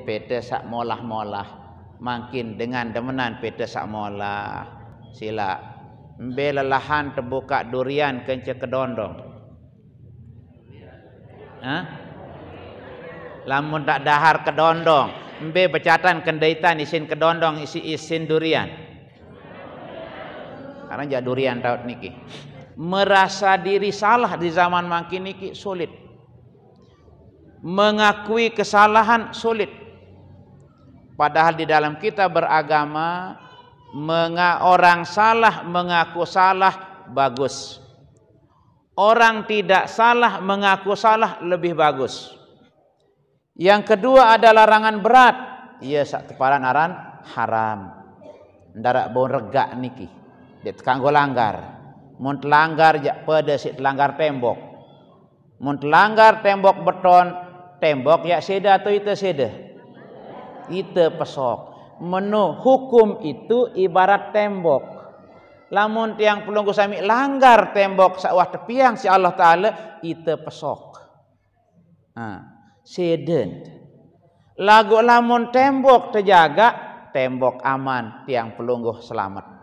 pete sak molah-molah makin dengan demenan pete sak molah sila embe lelahan terbuka durian kence kedondong lamun tak dahar kedondong embe becatan kendaitan isin kedondong isin durian karena jak durian taut niki merasa diri salah di zaman makin niki sulit. Mengakui kesalahan sulit. Padahal di dalam kita beragama orang salah mengaku salah bagus. Orang tidak salah mengaku salah lebih bagus. Yang kedua ada larangan berat. Iya sak teparan aran haram. Ndarak bon regak niki. Det kanggo langgar. Mun langgar jak pada si langgar tembok. Mun langgar tembok beton tembok ya seda atau itu seda? Itu pesok. Menu hukum itu ibarat tembok. Lamun tiang pelunggu sami langgar tembok sawah tepiang si Allah Ta'ala itu pesok. Seden. Lagu lamun tembok terjaga, tembok aman, tiang pelunggu selamat.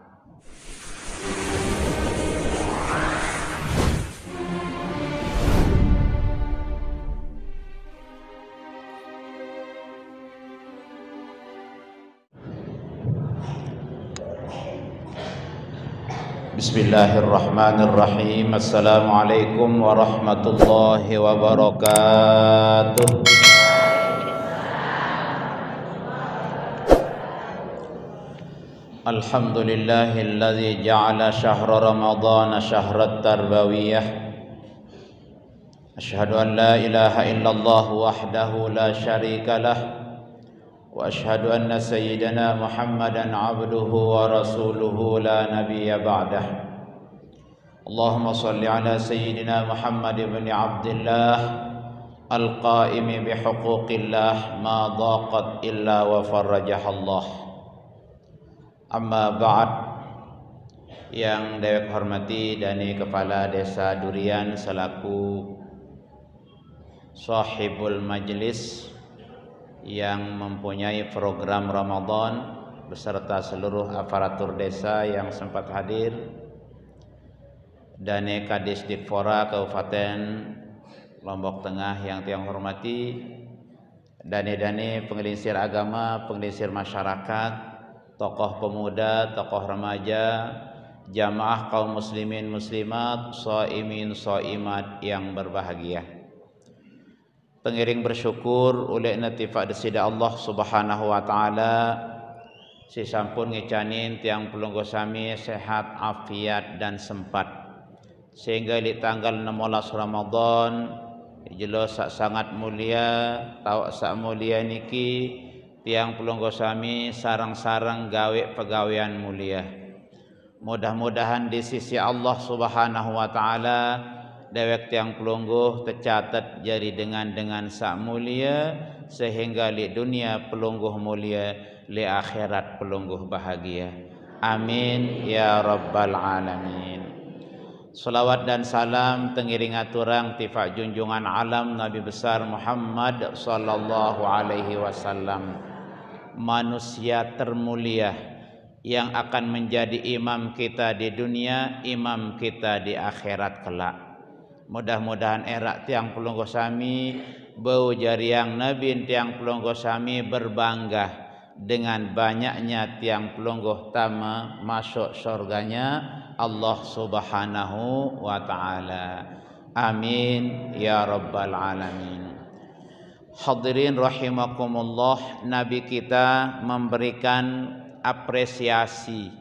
Bismillahirrahmanirrahim. Assalamualaikum warahmatullahi wabarakatuh. Alhamdulillahilladzi ja'ala syahra ramadhana syahrat tarbawiyah. Asyhadu an la ilaha illallah wahdahu la syarika lah. وأشهد أن سيدنا محمدا عبده ورسوله لا نبي بعده اللهم صل على سيدنا محمد بن عبد الله القائم بحقوق الله ما ضاقت إلا وفرجها الله أما بعد. Yang dewek hormati Dani Kepala Desa Durian selaku sahibul majlis yang mempunyai program Ramadan beserta seluruh aparatur desa yang sempat hadir, Dane Kadis Dikfora Kabupaten Lombok Tengah yang tiang hormati, dane-dane penggelincir agama, penggelincir masyarakat, tokoh pemuda, tokoh remaja, jamaah kaum muslimin muslimat, shaimin shaimat yang berbahagia. Pengiring bersyukur oleh natifak desida Allah Subhanahu wa taala si sampun ngecanin tiang pelunggu sami sehat afiat dan sempat sehingga di tanggal 16 Ramadan jelas sangat mulia tahu sak mulia niki tiang pelunggu sami sarang-sarang gawe pegawaian mulia. Mudah-mudahan di sisi Allah Subhanahu wa taala dewek tiang pelungguh tercatat jadi dengan sak mulia sehingga li dunia pelungguh mulia, li akhirat pelungguh bahagia. Amin ya rabbal alamin. Salawat dan salam tengiring aturang tifak junjungan alam Nabi besar Muhammad sallallahu alaihi wasallam, manusia termulia yang akan menjadi imam kita di dunia, imam kita di akhirat kelak. Mudah-mudahan erak tiang pelungguh sami bau jariang Nabi tiang pelungguh sami berbangga dengan banyaknya tiang pelungguh tama masuk surganya Allah Subhanahu wa taala. Amin ya rabbal alamin. Hadirin rahimakumullah, Nabi kita memberikan apresiasi,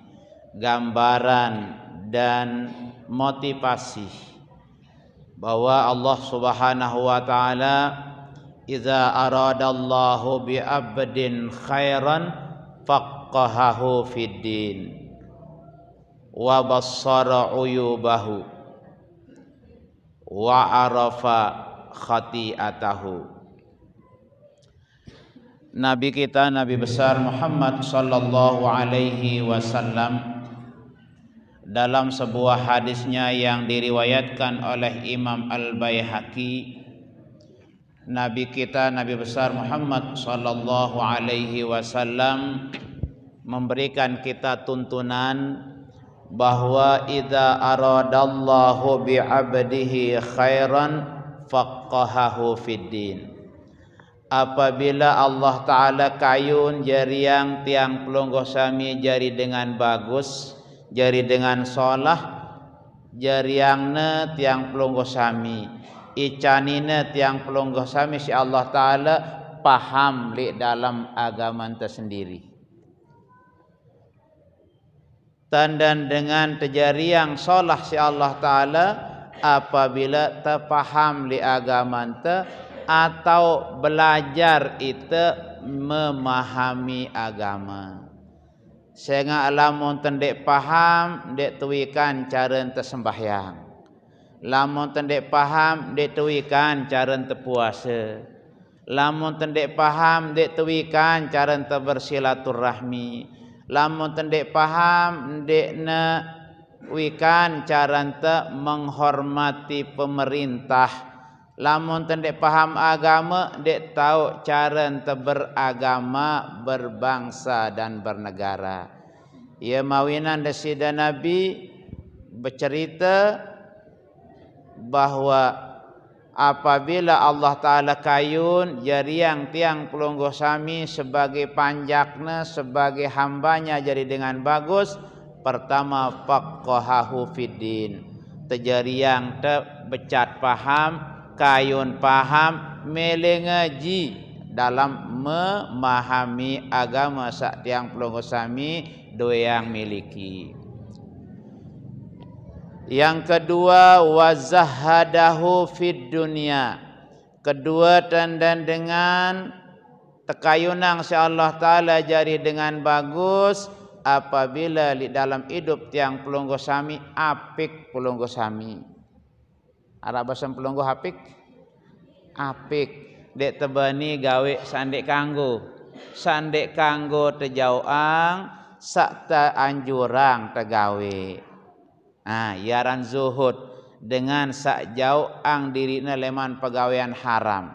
gambaran dan motivasi bahwa Allah Subhanahu wa taala idza aradallahu bi abdin khairan faqahahu fid din wa bassara uyubahu wa arafa khati'atahu. Nabi kita Nabi besar Muhammad sallallahu alaihi wasallam dalam sebuah hadisnya yang diriwayatkan oleh Imam Al-Baihaqi Nabi kita, Nabi besar Muhammad sallallahu alaihi wasallam memberikan kita tuntunan bahwa idza aradallahu bi'abdihi khairan faqahahu fid din. Apabila Allah Ta'ala kayun jariang tiang pelonggoh sami jari dengan bagus, jari dengan solah, jariangna tiang pelonggoh sami, icanina tiang pelonggoh sami si Allah Ta'ala paham li dalam agama tersendiri. Tandan dengan terjariang solah si Allah Ta'ala apabila terpaham li agama te atau belajar itu memahami agama. Sehingga lamun tendek paham dek tuikan cara ente sembahyang. Lamun tendek paham dek tuikan cara ente puasa. Lamun tendek paham dek tuikan cara ente bersilaturahmi. Lamun tendek paham dek ne wikan cara ente menghormati pemerintah. Lamun tendek paham agama, dek tahu cara ente beragama, berbangsa dan bernegara. Ia mawinan desida Nabi bercerita bahwa apabila Allah Ta'ala kayun jariang tiang pelonggoh sami sebagai panjakna, sebagai hambanya jadi dengan bagus, pertama faqahahu fiddin, terjariang te becat paham, kayun paham, mele ngaji dalam memahami agama sak tiang pelonggoh sami doyang miliki. Yang kedua wazahadahu fid dunya. Kedua dan dengan tekayunang si Allah Ta'ala jari dengan bagus apabila di dalam hidup tiang pelonggoh sami apik pelonggoh sami. Arab bahasa pelonggoh apik, apik dek tebani gawe sandek kanggo tejauang sak ta anjurang tegawe. Yaran zuhud dengan sak jauh ang dirina leman pegawaian haram.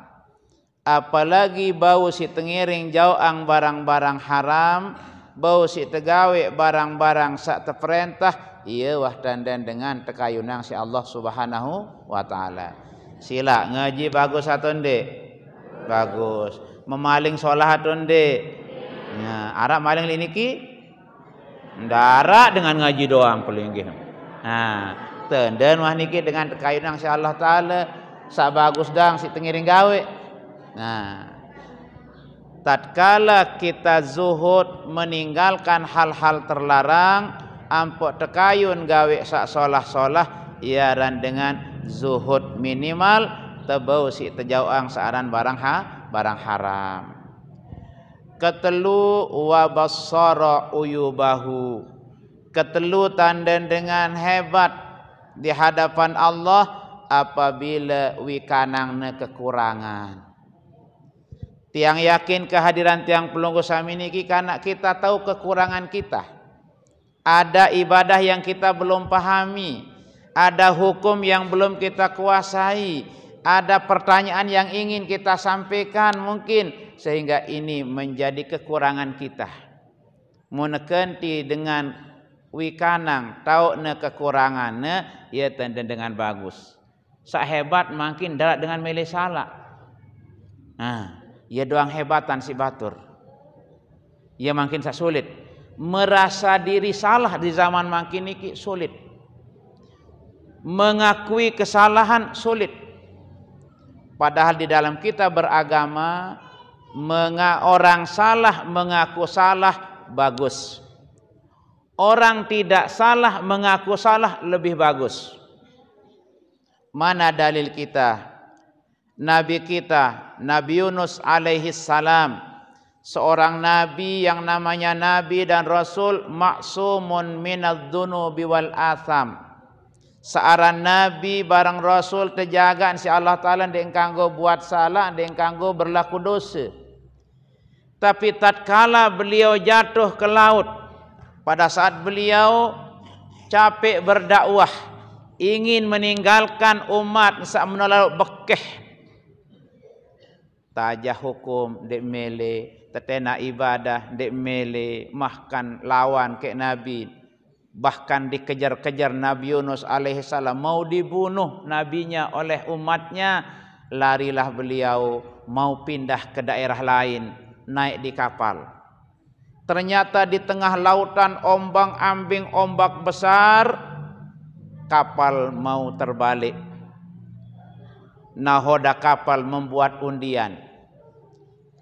Apalagi bau si tengiring jauh ang barang-barang haram, bau si tegawe barang-barang sak teperintah. Iya wah dandan dengan tekayunang si Allah Subhanahu wa Ta'ala. Sila ngaji bagus atau ndek? Bagus. Memaling solah atau ndek? Nah, arah maling liniki ndara dengan ngaji doang pelinggi. Nah, tenden wah niki dengan tekayunang si Allah Ta'ala sak bagus dang si tengiring gawe. Nah, tatkala kita zuhud meninggalkan hal-hal terlarang, ampok tekayun gawe sak solah-solah iaran dengan zuhud minimal tebau si tejauang saaran barang haram. Ketelu wa bassara uyubahu. Ketelu tandan dengan hebat di hadapan Allah apabila wikanangna kekurangan. Tiang yakin kehadiran tiang pelungguh sami niki karena kita tahu kekurangan kita. Ada ibadah yang kita belum pahami, ada hukum yang belum kita kuasai, ada pertanyaan yang ingin kita sampaikan mungkin, sehingga ini menjadi kekurangan kita. Munekenti dengan wikanang tahu ne kekurangan ne, ia tanda dengan bagus. Sak hebat makin darat dengan mele salah. Ia doang hebatan si batur. Ia makin sak sulit. Merasa diri salah di zaman makin ini sulit. Mengakui kesalahan sulit. Padahal di dalam kita beragama, orang salah mengaku salah bagus. Orang tidak salah mengaku salah lebih bagus. Mana dalil kita? Nabi kita, Nabi Yunus alaihi salam, seorang nabi yang namanya nabi dan rasul, maksumun minadz-dzunubi wal atham. Searan nabi barang rasul terjaga si Allah Ta'ala ndek kanggo buat salah, ndek kanggo berlaku dosa. Tapi tatkala beliau jatuh ke laut, pada saat beliau capek berdakwah, ingin meninggalkan umat sak menolak bekeh, tajah hukum dek mele, tetena ibadah dek mele, mahkan lawan ke Nabi, bahkan dikejar-kejar Nabi Yunus alaihissalam, mau dibunuh nabinya oleh umatnya, larilah beliau mau pindah ke daerah lain, naik di kapal. Ternyata di tengah lautan ombang-ambing ombak besar, kapal mau terbalik. Nahoda kapal membuat undian.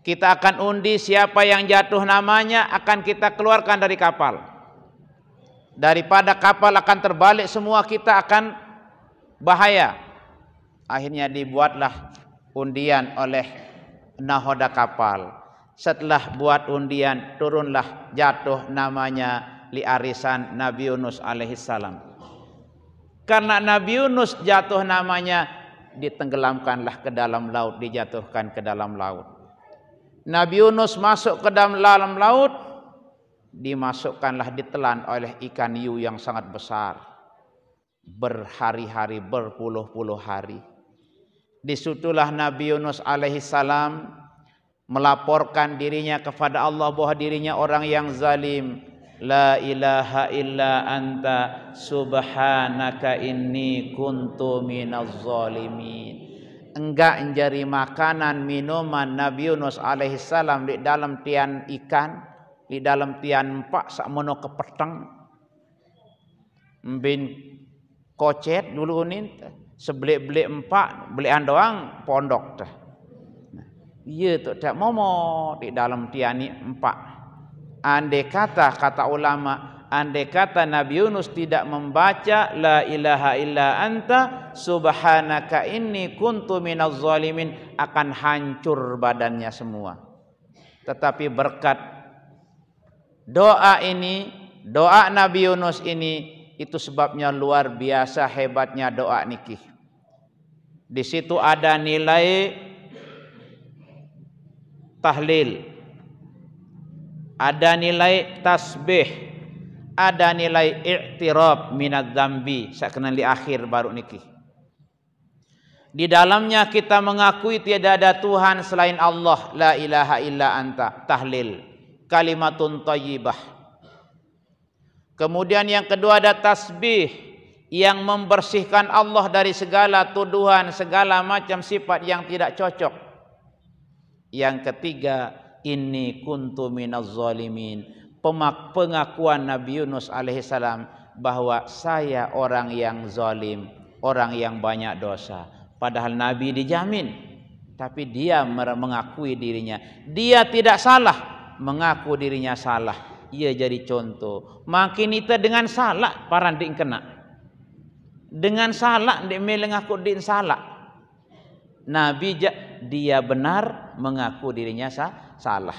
Kita akan undi siapa yang jatuh namanya akan kita keluarkan dari kapal. Daripada kapal akan terbalik semua kita akan bahaya. Akhirnya dibuatlah undian oleh nahoda kapal. Setelah buat undian turunlah jatuh namanya li arisan Nabi Yunus alaihissalam. Karena Nabi Yunus jatuh namanya, ditenggelamkanlah ke dalam laut, dijatuhkan ke dalam laut. Nabi Yunus masuk ke dalam laut, dimasukkanlah, ditelan oleh ikan hiu yang sangat besar. Berhari-hari, berpuluh-puluh hari. Disitulah Nabi Yunus alaihissalam melaporkan dirinya kepada Allah bahwa dirinya orang yang zalim. La ilaha illa anta subhanaka inni kuntu minaz zalimin. Enggak menjadi makanan minuman Nabi Yunus alaihissalam di dalam tian ikan, di dalam tian empak sakmono kepeteng mbin kocet dulu ni sebelik-belik empak belian doang pondok dah. Iya tu tak momo di dalam tian ni empak. Andai kata ulama, andai kata Nabi Yunus tidak membaca la ilaha illa anta subhanaka inni kuntu minaz zalimin, akan hancur badannya semua. Tetapi berkat doa ini, doa Nabi Yunus ini, itu sebabnya luar biasa hebatnya doa niki. Di situ ada nilai tahlil, ada nilai tasbih, ada nilai i'tiraf minadz dzambi, sakenan di akhir baru niki. Di dalamnya kita mengakui tiada ada Tuhan selain Allah, la ilaha illa anta, tahlil, kalimatun thayyibah. Kemudian yang kedua ada tasbih yang membersihkan Allah dari segala tuduhan, segala macam sifat yang tidak cocok. Yang ketiga, inni kuntu minaz zalimin, pengakuan Nabi Yunus alaihissalam bahwa saya orang yang zalim, orang yang banyak dosa. Padahal Nabi dijamin, tapi dia mengakui dirinya. Dia tidak salah, mengaku dirinya salah. Ia jadi contoh. Makin kita dengan salah, paran din kena. Dengan salah, dia mengaku din salah. Nabi dia benar mengaku dirinya salah.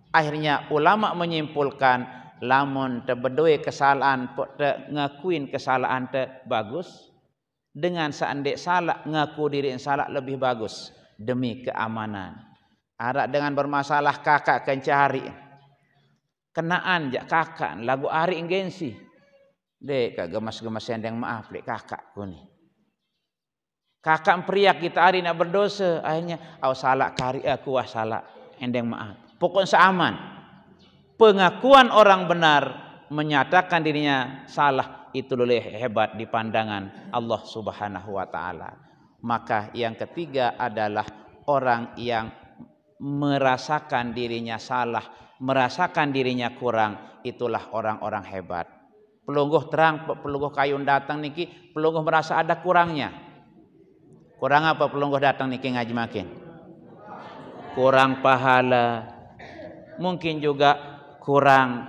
Akhirnya ulama menyimpulkan lamun tebedoi kesalahan te ngakuin kesalahan te bagus, dengan seandainya salah ngaku diri salah lebih bagus demi keamanan. Ada dengan bermasalah kakak kencari kenaan jak kakak lagu ari gengsi dek gemas-gemas yang maaf dek kakakku nih. Kakak periak kita hari nak berdosa, akhirnya au salah kari aku wah salah endeng maaf. Pokok seaman. Pengakuan orang benar menyatakan dirinya salah itu lebih hebat di pandangan Allah Subhanahu wa taala. Maka yang ketiga adalah orang yang merasakan dirinya salah, merasakan dirinya kurang, itulah orang-orang hebat. Pelungguh terang, pelungguh kayun datang niki, pelungguh merasa ada kurangnya. Kurang apa pelungguh datang niki ngaji makin? Kurang pahala, mungkin juga kurang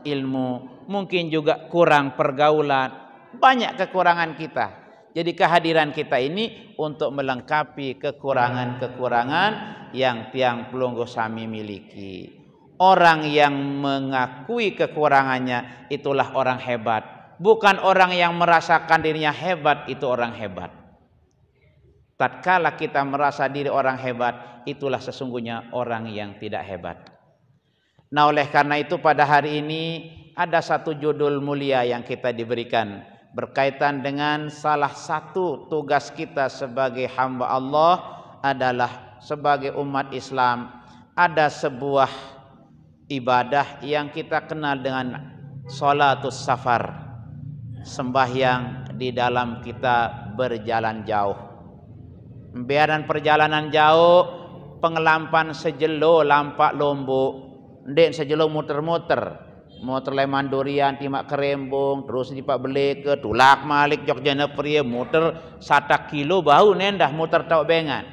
ilmu, mungkin juga kurang pergaulan. Banyak kekurangan kita. Jadi kehadiran kita ini untuk melengkapi kekurangan-kekurangan yang tiang pelungguh sami miliki. Orang yang mengakui kekurangannya itulah orang hebat. Bukan orang yang merasakan dirinya hebat itu orang hebat. Tatkala kita merasa diri orang hebat, itulah sesungguhnya orang yang tidak hebat. Nah, oleh karena itu pada hari ini ada satu judul mulia yang kita diberikan berkaitan dengan salah satu tugas kita sebagai hamba Allah adalah sebagai umat Islam ada sebuah ibadah yang kita kenal dengan sholatus safar, sembahyang di dalam kita berjalan jauh. Biaran perjalanan jauh, pengelampan sejelo lampak Lombok, ndek sejelo muter-muter. Muter Leman Durian, Timak Kerembung, terus di Pak Beleke, tulak malik Jogja Nepria, muter 1 kilo bau nendah muter tau bengan.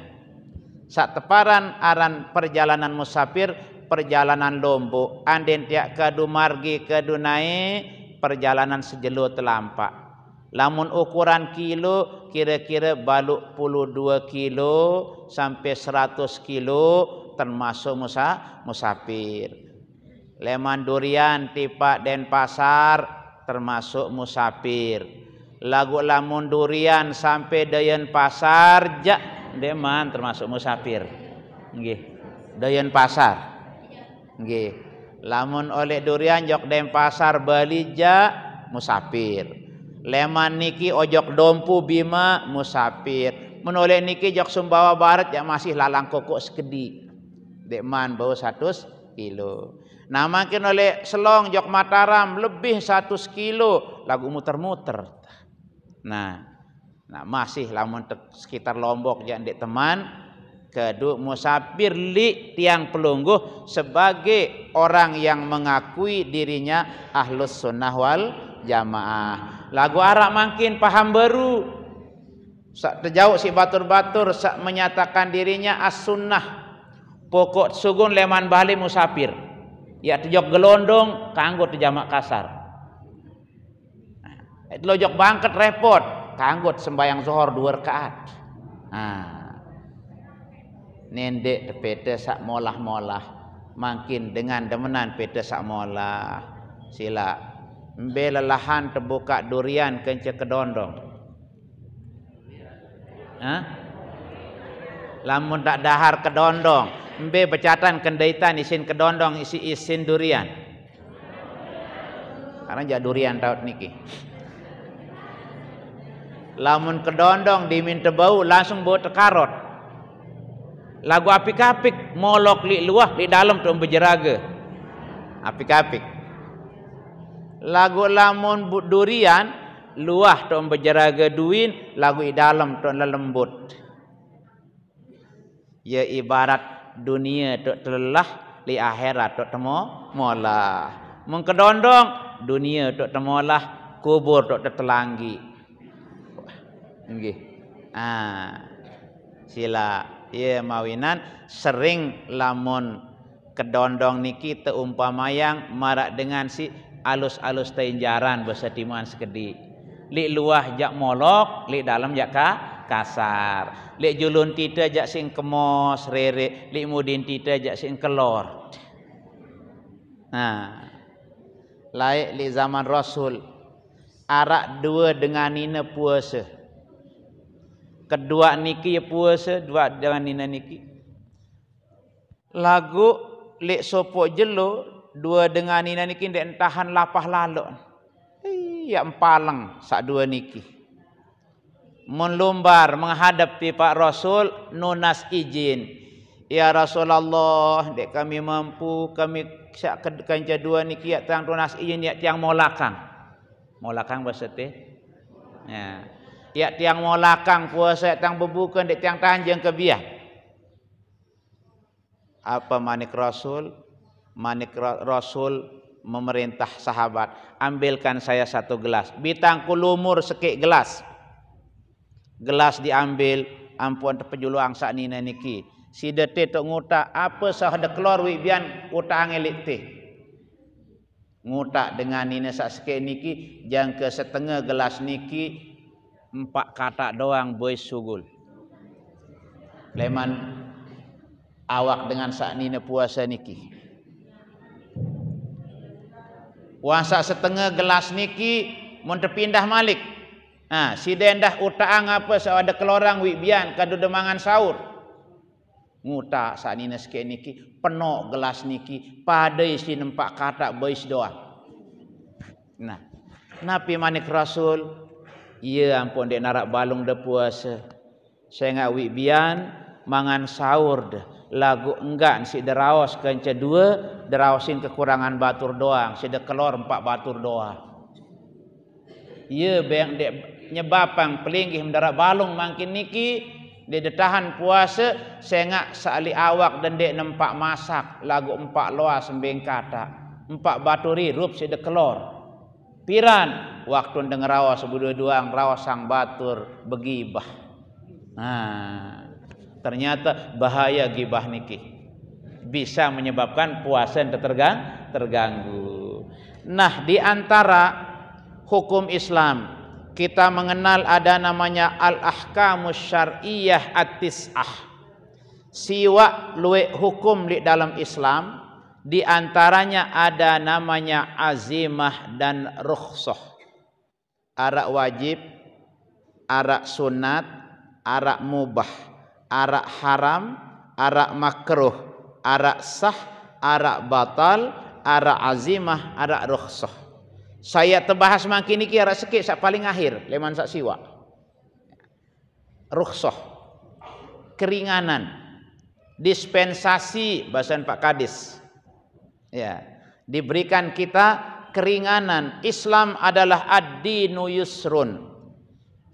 Sak teparan aran perjalanan musafir, perjalanan Lombok, anden tiak ke Dumargi ke Dunai, perjalanan sejelo telampak. Lamun ukuran kilo, kira-kira baluk puluh 2 kilo sampai 100 kilo termasuk musafir. Leman Durian tipak Denpasar termasuk musafir. Lagu Lamun Durian sampai Denpasar jak deman termasuk musafir. Nggih. Denpasar. Nggih. Lamun oleh Durian jok Denpasar Bali jak musafir. Leman niki ojok Dompu Bima musafir. Menoleh niki jok Sumbawa Barat jak masih lalang kokok sekedi. Dekman bau 100 kilo. Nah makin oleh Selong jok Mataram lebih 100 kilo lagu muter-muter. Nah masih lamun sekitar Lombok jak ndek teman kedua musafir li tiang pelungguh sebagai orang yang mengakui dirinya ahlus sunnah wal jamaah. Lagu Arab makin paham baru. Sak terjauh si batur-batur sak menyatakan dirinya as-sunnah. Pokok sugun Leman Bali musafir. Ya tejok gelondong kanggo jamak kasar. Lojok bangket repot kanggo sembayang zuhur 2 rakaat. Nendek pete sak molah-molah makin dengan demenan pete sak molah. Sila mbe lelahan terbuka durian kence kedondong. Lamun tak dahar kedondong mbe becatan kendaitan isin kedondong isin durian. Karena jak durian taut niki. Lamun kedondong diminta bau langsung bau tekarot. Lagu apik-apik molok li luah di dalam tu bejeraga. Apik-apik. Lagu lamun durian luah tu bejeraga duin, lagu di dalam tu lembut. Ya ibarat dunia tok telah li akhirat tok temo molah. Mun kedondong dunia tok temolah, kubur tok tetelanggi. Nggih. Sila ya mawinan sering lamun kedondong niki teumpamayang marak dengan si alus-alus teinjaran bahasa timuan sekedi. Li luah jak molok, li dalam jak kasar. Lek julun tita jak sing kemos rere, lek mudin tita jak sing kelor. Laik li zaman Rasul arak 2 dengan nina puasa. Kedua niki ya puasa, 2 dengan nina niki. Lagu lek sopok jelo 2 dengan nina niki ndek tahan lapah lalok. Ya empaleng sak 2 niki. Melumbar menghadap Pak Rasul nunas izin. Ya Rasulullah, dek kami mampu kami kanca 2 niki ya tang nunas izin ya tiang molakang. Molakang bahasa teh. Ya tiang molakang puasa tang bebuka dek tiang tanjeng ke biah. Apa manik Rasul? Manik Rasul memerintah sahabat, ambilkan saya 1 gelas. Bitang kulumur sekik gelas. Gelas diambil, ampun terpejuluang sak nina niki. Si dete tok ngutak apa sah ada keluar wi bian utang elik teh. Ngutak dengan nina sak sekik niki jang ke setengah gelas niki 4 kata doang boy sugul. Leman awak dengan sak nina puasa niki. Puasa setengah gelas niki mun terpindah malik. Si dendah utaang apa ada kelorang wi bian kadu demangan sahur. Ngutak sak nina sikit niki penuh gelas niki padai si 4 kata bois doa. Nah, napi manik Rasul? Ya ampun dek narak balung de puasa. Saya ngak wi bian mangan sahur deh lagu enggak si deraos kenca dua deraosin kekurangan batur doang si de kelor 4 batur doang ye beng dek nyebabang pelinggih mendarat balung makin niki dia tahan puasa sengak saali awak dan dek nempak masak lagu 4 loa sembeng kata 4 batur hirup si de kelor piran waktu denger rawas sebudua-duang rawas sang batur begibah. Nah, ternyata bahaya gibah niki. Bisa menyebabkan puasa terganggu. Nah, di antara hukum Islam kita mengenal ada namanya al-ahkamus syar'iyyah at-tis'ah. Siwa luwe hukum di dalam Islam, di antaranya ada namanya azimah dan rukhsah. Arak wajib, arak sunat, arak mubah, arak haram, arak makruh, arak sah, arak batal, arak azimah, arak rukhsah. Saya terbahas makin niki arak sikit sak paling akhir leman sak siwa. Rukhsah. Keringanan. Dispensasi bahasa Pak Kadis. Ya, diberikan kita keringanan. Islam adalah ad-dinu yusrun.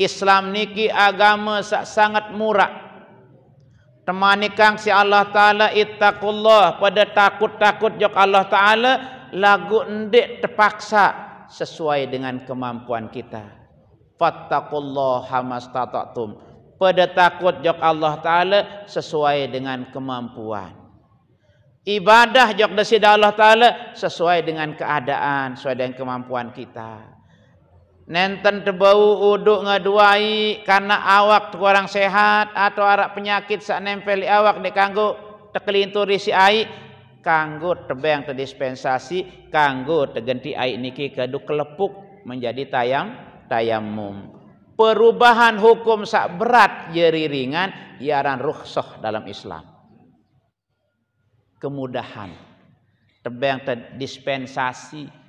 Islam niki agama sangat murah. Temani kang si Allah Ta'ala ittaqullah pada takut-takut jok Allah Ta'ala lagu ndek terpaksa sesuai dengan kemampuan kita. Fattaqullaha mastata'tum pada takut jok Allah Ta'ala sesuai dengan kemampuan. Ibadah jok desida Allah Ta'ala sesuai dengan keadaan, sesuai dengan kemampuan kita. Nenten tebau uduk ngaduai karena awak kurang sehat atau arak penyakit sak nempel di awak dek kanggo tekelinturi si ai kanggo tebeng terdispensasi kanggo tegenti ai niki kedu kelepuk menjadi tayamum. Perubahan hukum sak berat jadi ringan iaran rukhsah dalam Islam. Kemudahan tebeng terdispensasi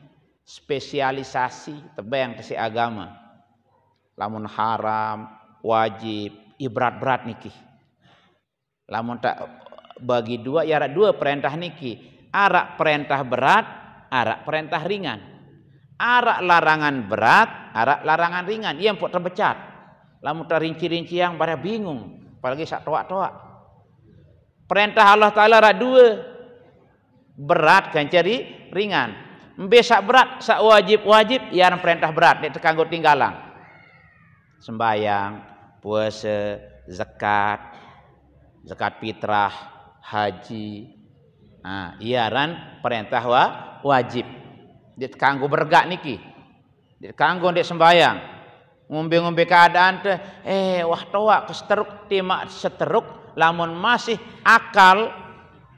spesialisasi tebeng si agama lamun haram wajib berat niki lamun tak bagi dua ya dua perintah niki arak perintah berat arak perintah ringan arak larangan berat arak larangan ringan ia empuk terbecat lamun tak rinci-rinci yang pada bingung apalagi sak toak-toak perintah Allah Ta'ala arak dua berat kan cari ringan besak berat sak wajib yang perintah berat dia terkanggo tinggalan sembayang puasa zakat fitrah haji iaran perintah wajib dia terkanggo bergak niki dia terkanggo dek sembayang ngombe-ngombe keadaan teh wah toak keseteruk timak seteruk lamun masih akal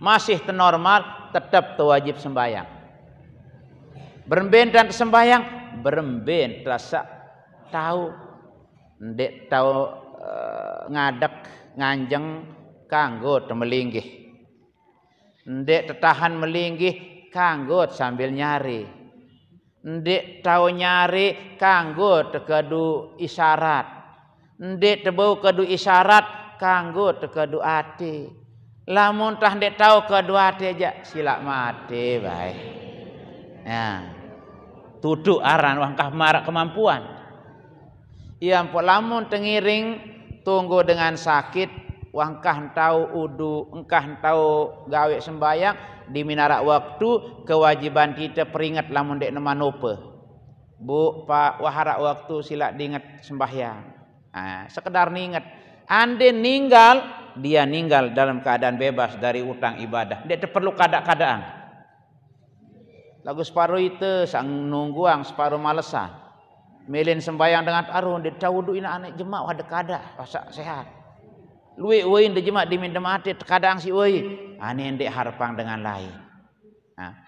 masih normal tetap wajib sembayang. Beremben dan sembahyang beremben rasa tahu ndek tahu ngadek nganjeng kanggo temelinggih ndek tetahan melinggih kanggo sambil nyari ndek tahu nyari kanggo tekadu isyarat ndek tebau kedu isyarat kanggo tekadu ati lamun tah ndek tahu kedu ati aja silak mati bae ya tuduk aran wangkah marak kemampuan. Ia empok lamun tengiring tunggu dengan sakit wangkah tahu udu engkah tahu gawe sembayang di minarak waktu kewajiban kita peringat lamun dek nemanope. Bu Pak waharak waktu silak diingat sembahyang. Sekedar ningat. Ande ninggal dia ninggal dalam keadaan bebas dari utang ibadah. Dia perlu keadaan. Lagu separuh itu sang nungguang separuh malesan. Melin sembayang dengan arun dia tawudu ina anak jemaah ada kada pasak sehat. Lui uin de jemaah diminta mati terkadang si ui. Ane ndek harapang dengan lain.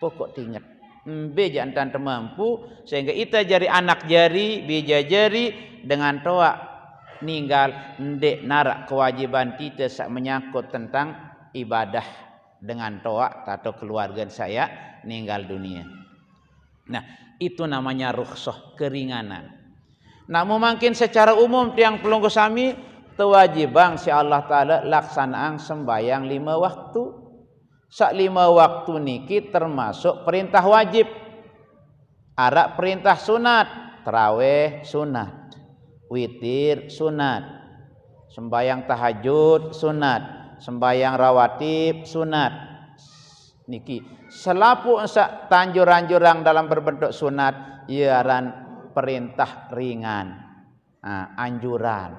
Pokok tingat. Beja antan temampu sehingga kita jari anak jari bija jari dengan toa ninggal ndek narak kewajiban kita sak menyangkut tentang ibadah dengan toa atau keluarga saya meninggal dunia. Nah, itu namanya rukhsah, keringanan. Namun mungkin secara umum tiang pelunggu sami tewajibang si Allah Ta'ala laksanaan sembayang 5 waktu. Sak 5 waktu niki termasuk perintah wajib. Arak perintah sunat, tarawih sunat, witir sunat, sembayang tahajud sunat, sembayang rawatib sunat. Niki selapu sak tanjurang-jurang dalam berbentuk sunat iaran perintah ringan, anjuran.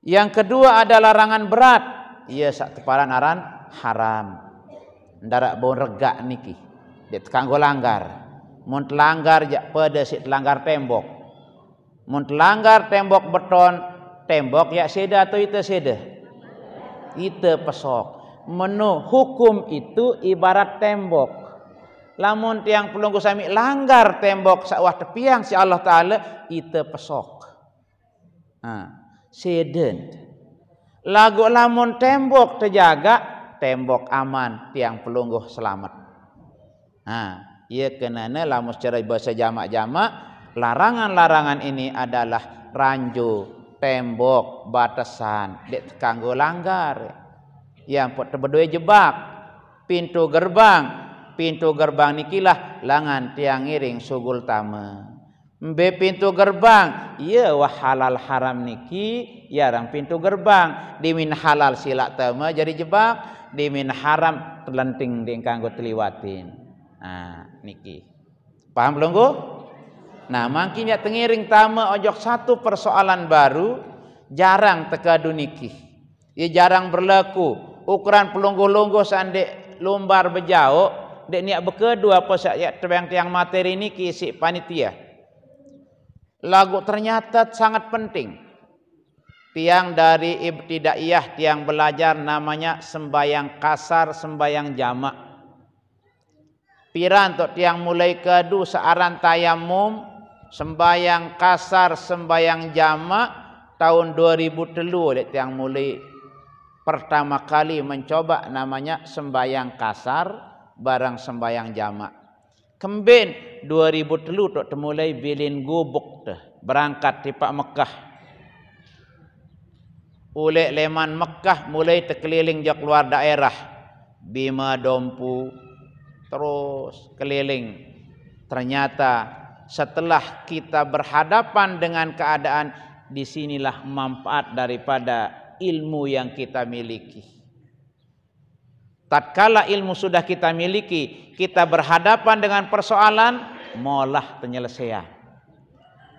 Yang kedua ada larangan berat, ia sak teparan aran haram. Ndarak bon regak niki, det kanggo langgar. Mun telanggar jak pada si telanggar tembok. Mun telanggar tembok beton, tembok ya seda atau itu seda? Itu pesok. Menu hukum itu ibarat tembok. Lamun tiang pelunggu sami langgar tembok sawah tepiang si Allah Ta'ala, itu pesok. Seden. Lagu lamun tembok terjaga, tembok aman, tiang pelunggu selamat. Ia kenana lamun secara bahasa jamak-jamak, larangan-larangan ini adalah ranju, tembok, batasan, dek kanggo langgar. Yang pot tebedoi jebak, pintu gerbang nikilah langan tiang ngiring sugul tama. Mbe pintu gerbang, iya wah halal haram niki, yarang pintu gerbang. Dimin halal silak tama jadi jebak, dimin haram terlenting di kanggo teliwatin. Niki. Paham belum go? Nah, makin ya tengiring tama ojok satu persoalan baru jarang tekadu niki. Ia jarang berlaku. Ukuran pelunggu-lunggu sandek lumbar bejauh, dek niat bekedua apa sak tiang materi niki si panitia. Lagu ternyata sangat penting. Tiang dari ibtidaiyah, tiang belajar namanya sembayang kasar, sembayang jamak. Piran tok tiang mulai kedu searan tayamum, sembayang kasar, sembayang jamak tahun 2003 dek tiang mulai pertama kali mencoba namanya sembayang kasar barang sembayang jamak. Kemben 2003 tok temulai bilin gubuk teh berangkat di Pak Mekah. Ulek leman Mekah mulai terkeliling jak luar daerah. Bima Dompu terus keliling. Ternyata setelah kita berhadapan dengan keadaan, disinilah manfaat daripada ilmu yang kita miliki. Tatkala ilmu sudah kita miliki, kita berhadapan dengan persoalan, molah penyelesaian.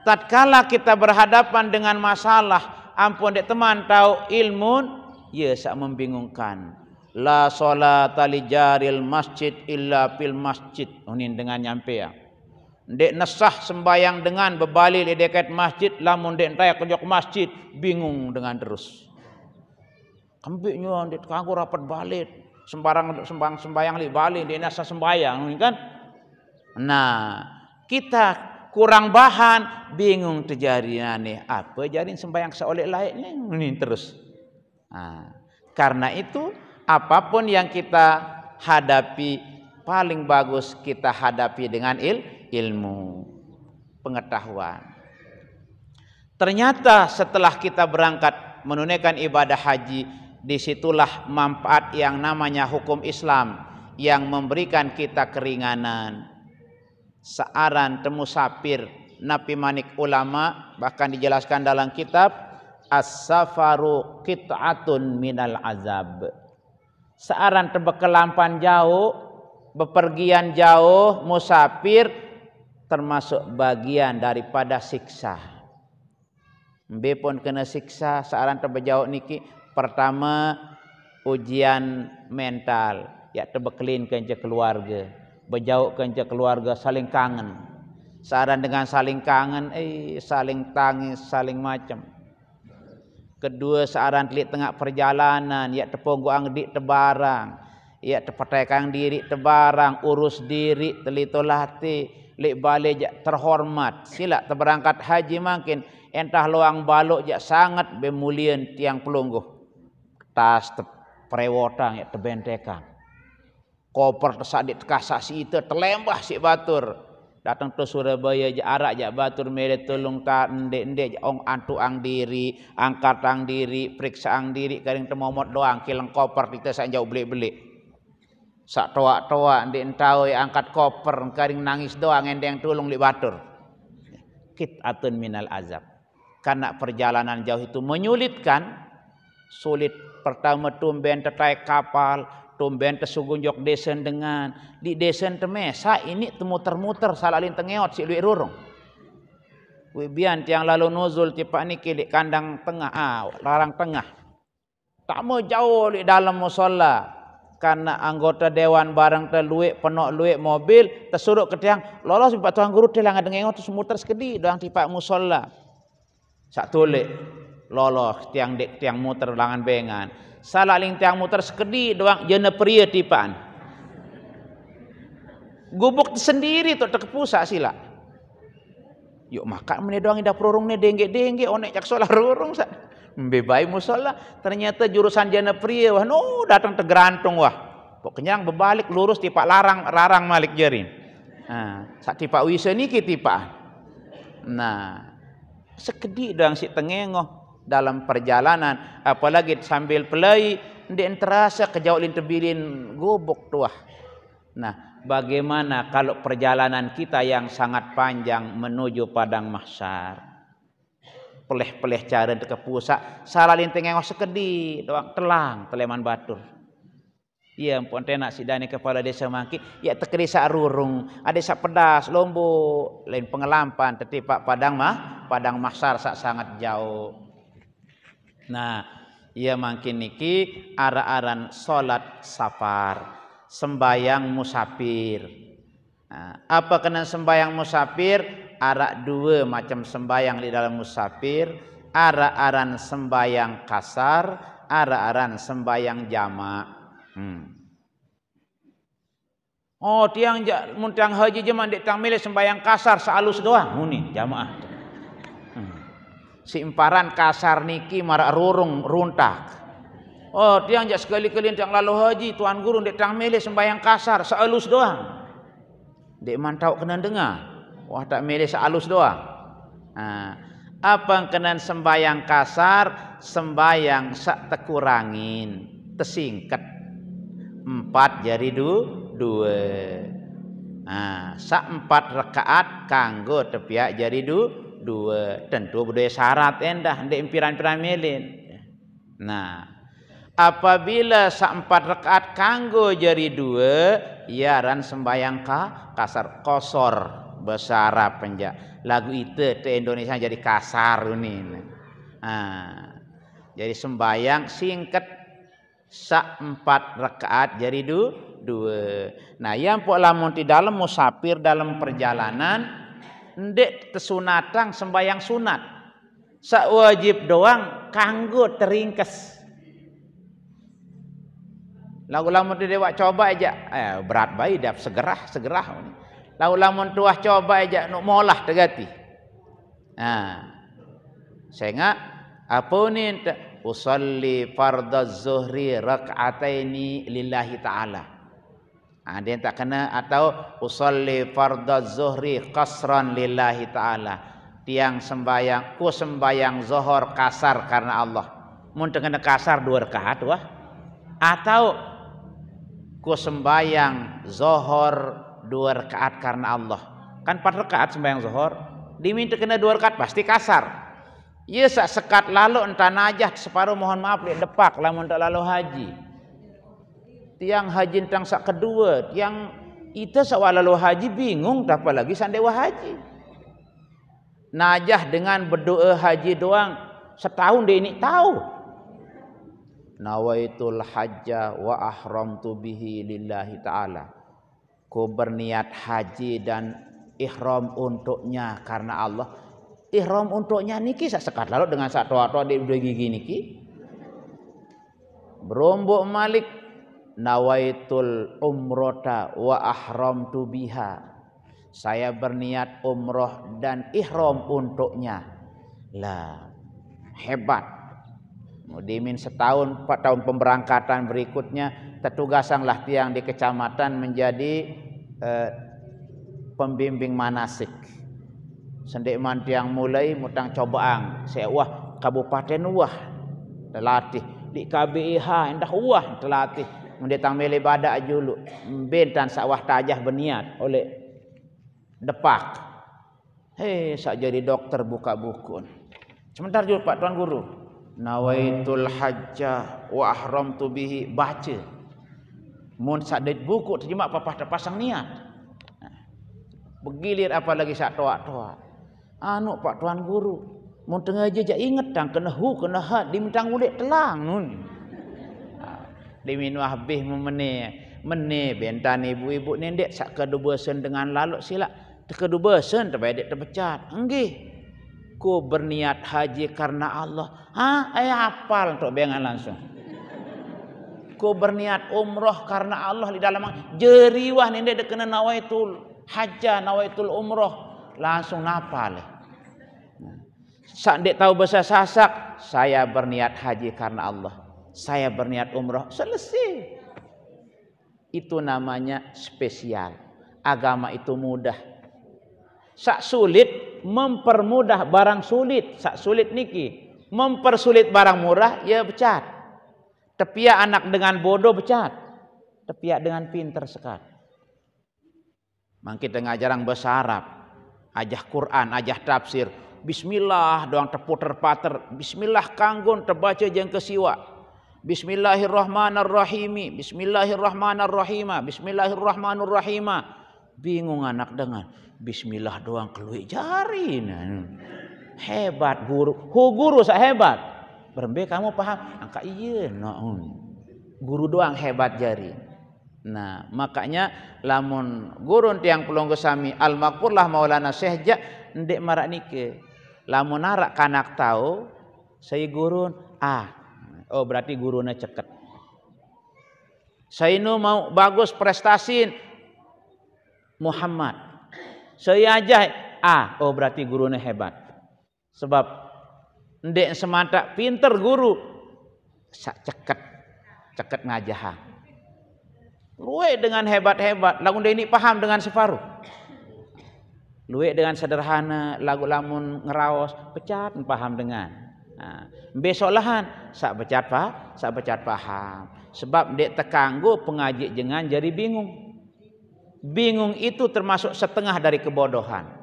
Tatkala kita berhadapan dengan masalah, ampun dek teman tahu ilmu, ya sak membingungkan. La salata li jaril masjid illa fil masjid. Unin dengan nyampe ya. Dek nesah sembayang dengan berbalik di dekat masjid, lamun dek entah kejok masjid, bingung dengan terus. Kambingnya dek kanggo rapat balik. Sembayang li balik di nasa sembayang kan. Nah, kita kurang bahan, bingung terjadi nih apa jadi sembayang seoleh lainnya ini terus. Karena itu apapun yang kita hadapi paling bagus kita hadapi dengan ilmu, pengetahuan. Ternyata setelah kita berangkat menunaikan ibadah haji, disitulah manfaat yang namanya hukum Islam yang memberikan kita keringanan. Searan temu sapir napi manik ulama bahkan dijelaskan dalam kitab As-safaru qit'atun minal azab. Searan tebekelampan jauh, bepergian jauh, musafir termasuk bagian daripada siksa. Mbe pun kena siksa searan tebejauh niki. Pertama ujian mental, ya tebekelin kenca keluarga, bejauh kenca keluarga saling kangen. Searan dengan saling kangen, saling tangis, saling macam. Kedua searan telik tengah perjalanan, ya tepunggu angdik tebarang, ya tepetekang diri tebarang, urus diri telitolati, lik balik jak terhormat. Sila terberangkat haji makin entah loang balok jak sangat bemulian tiang pelungguh. Tas perewotang ya tebentekang. Koper tersadik kasasi itu telembah si batur. Datang ke Surabaya je arak je batur mele tolong ta ndek-ndek ong antu ang diri, angkat ang diri, periksa ang diri karing temomot doang kilang koper kita sak jauh belik-belik. Sak toak-toak ndek entau angkat koper karing nangis doang endeng tolong li batur. Qit'atun minal azab. Karena perjalanan jauh itu menyulitkan, sulit pertama tumben tetai kapal, tumben tesugunjok desen dengan di desen temesa ini temuter-muter salalin tengeot si luik rurung. Wibian tiang lalu nuzul tipak ni kilik kandang tengah, larang tengah. Tak mau jauh di dalam musola karena anggota dewan barang terluik penok luik mobil tersuruk ke tiang lolos tipak tuang guru telang dengengot terus muter sekedi doang tipak musola. Sak tulik lolos tiang dek tiang muter langan bengan. Salah ling tiang muter sekedi doang jena pria tipaan. Gubuk sendiri tu terkepusak sila. Yuk makan mene doang indah perurung ni dengge-dengge onek cak solah rurung sa. Bebai musola ternyata jurusan jena pria wah no datang tergerantung wah. Pok kenyang berbalik lurus tipak larang malik jerin. Sak tipak wisa niki tipaan. Nah, sekedi doang si tengengoh dalam perjalanan, apalagi sambil pelai ndek terasa kejauh lintebilin gubuk tuah. Nah, bagaimana kalau perjalanan kita yang sangat panjang menuju padang mahsyar? Peleh-peleh cara ke pusat, salah lintengengos sekedi doang telang teleman batur. Iya ampun tenak sidani kepala desa mangki, ya tekedi sak rurung, ada sak pedas lombo, lain pengelampan tetipak padang mahsyar sak sangat jauh. Nah, ia makin niki ara-aran salat safar, sembayang musafir. Nah, apa kena sembayang musafir? Arak dua macam sembayang di dalam musafir, ara-aran sembayang kasar, ara-aran sembayang jamak. Oh, tiang muntang haji jemaah dek tang milih sembayang kasar sealus doang, muni jamaah. Si imparan kasar niki marak rurung runtak. Oh, tiang jak sekali-kali tiang lalu haji tuan guru dek tang milih sembayang kasar sealus doang. Dek mantau kena dengar. Wah tak milih sealus doang. Apa yang kena sembayang kasar? Sembayang sak tekurangin, tesingkat 4 jadi 2. Sak 4 rakaat kanggo tepiak jadi 2. Tentu budaya syarat endah ndek impiran-impiran melin. Nah, apabila sak 4 rakaat kanggo jadi 2, iaran sembayang kasar kosor bahasa Arab penja. Lagu itu te Indonesia jadi kasar ini. Jadi sembayang singkat sak 4 rakaat jadi 2. Nah, yang pok lamun di dalam musafir dalam perjalanan ndek tesunatang sembayang sunat. Sak wajib doang kanggo teringkes. Lagu-lamun dewa coba aja, berat bayi dah segerah. Lagu-lamun tuah coba aja nuk molah tegati. Sehingga apa ni usalli fardaz zuhri rak'ataini lillahi ta'ala. Dia tak kena atau usalli fardaz zuhri qasran lillahi ta'ala. Tiang sembayang ku sembayang zuhur kasar karena Allah. Mun kena kasar 2 rakaat wah. Atau ku sembayang zuhur 2 rakaat karena Allah. Kan 4 rakaat sembayang zuhur, diminta kena 2 rakaat pasti kasar. Ia sak sekat lalu entah najah separuh mohon maaf lihat depak lamun tak lalu haji. Tiang haji tang sak kedua, tiang itu sak lalu haji bingung apalagi sandewa haji. Najah dengan berdoa haji doang setahun dia ini tahu. Nawaitul hajja wa ahramtu bihi lillahi ta'ala. Ku berniat haji dan ihram untuknya karena Allah. Ihram untuknya niki sak sekat lalu dengan sak toa-toa di dua gigi niki. Berombok malik nawaitul umrata wa ahramtu biha. Saya berniat umroh dan ihram untuknya. Lah, hebat. Dimin setahun 4 tahun pemberangkatan berikutnya tertugasanglah tiang di kecamatan menjadi pembimbing manasik. Sendek man tiang mulai mutang cobaan. Saya wah kabupaten wah terlatih di KBIH indah wah terlatih. Mendetang mele badak julu. Bentan sawah tajah berniat oleh depak. Hei sak jadi dokter buka buku. Sebentar julu Pak Tuan Guru. Nawaitul hajjah wa ahramtu bihi baca. Mun sak det buku terjemah apa terpasang niat. Begilir apalagi sak toak-toak. Anu Pak Tuan Guru, mun tengah aja inget tang kena hu kena hat dimintang ulik telang nun. Diminu habis mene bentan ibu-ibu nendek sak kedubasen dengan lalu sila kedubasen terbaik terpecat. Enggih. Ku berniat haji karena Allah. Hafal untuk bengan langsung. Ku berniat umroh karena Allah di dalam jeriwah nendek kena nawaitul hajjah nawaitul umroh langsung napal. Sak dek tahu bahasa Sasak, saya berniat haji karena Allah. Saya berniat umroh, selesai. Itu namanya spesial. Agama itu mudah. Sak sulit mempermudah barang sulit. Sak sulit niki mempersulit barang murah, ya becat. Tepiak anak dengan bodoh becat. Tepiak dengan pinter sekat. Mangkit tengah jarang bahasa Arab. Ajah Quran, ajah tafsir. Bismillah doang teputer pater. Bismillah kanggun terbaca jeng kesiwa. Bismillahirrahmanirrahim. Bismillahirrahmanirrahim. Bismillahirrahmanirrahim. Bingung anak dengan Bismillah doang keluik jari. Hebat guru. Guru sak hebat. Berembe kamu paham? Angka iya. Guru doang hebat jari. Nah, makanya lamun gurun tiang pelonggo sami al-maqfurlah Maulana Syekh Jak ndek marak nike. Lamun narak kanak tahu saya gurun oh berarti guruna ceket. Saya nu mau bagus prestasin Muhammad. Saya aja oh berarti guruna hebat. Sebab ndek semata pinter guru sak ceket ngajah. Luwe dengan hebat-hebat, lagu ini paham dengan separuh. Luwe dengan sederhana, lagu lamun ngeraos, pecat paham dengan. Nah, besolahan sak pecat paham. Sebab dek tekanggo pengaji jengan jadi bingung. Bingung itu termasuk setengah dari kebodohan.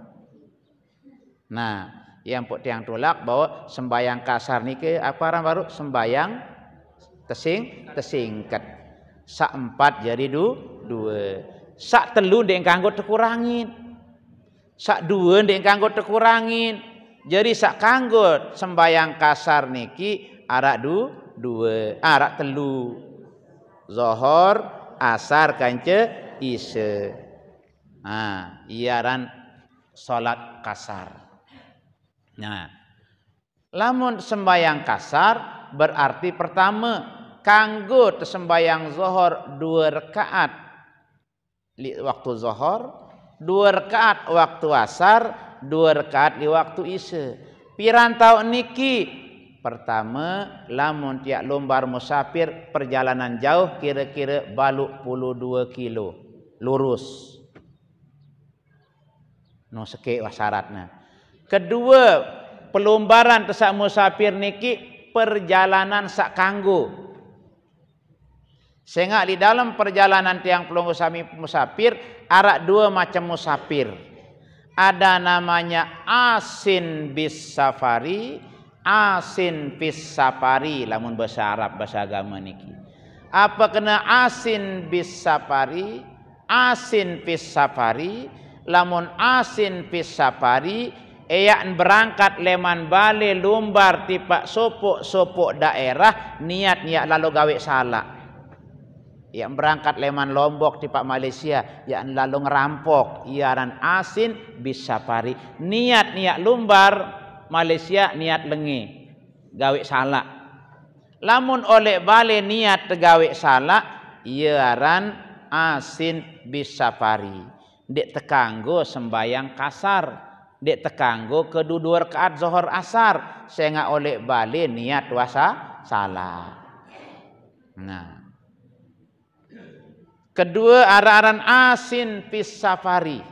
Nah, yang pok tiang tolak bahwa sembayang kasar niki apa orang baru sembayang tesingkat. Sak 4 jadi 2. Sak 3 ndek kanggo terkurangin. Sak 2 ndek kanggo terkurangin. Jadi sak kanggo sembayang kasar niki arak 2, arak 3. Zuhur, asar kance isya. Iaran salat kasar. Nah, lamun sembayang kasar berarti pertama kanggo sembayang zuhur 2 rakaat waktu zuhur, 2 rakaat waktu asar, 2 rakaat di waktu isya. Pirantau niki pertama lamun tiak lombar musafir perjalanan jauh kira-kira baluk 12 kilo lurus. No seke syaratnya. Kedua, pelombaran tesak musafir niki perjalanan sak kanggo. Sehingga di dalam perjalanan tiang pelonggo sami musafir arak 2 macam musafir. Ada namanya asin bis safari, asin bis safari lamun bahasa Arab bahasa agama niki. Apa kena asin bis safari, asin bis safari, lamun asin bis safari eyak berangkat leman bale lumbar tipak sopok daerah niat lalu gawe salah. Yang berangkat leman Lombok di Pak Malaysia yang lalu ngerampok iaran asin bisa pari niat lumbar Malaysia niat lengi gawe salah lamun oleh bale niat gawe salah iaran asin bisa pari dek tekanggo sembayang kasar dek tekanggo kedua rakaat zuhur asar sehingga oleh bale niat wasa salah. Nah, kedua araran asin pis safari.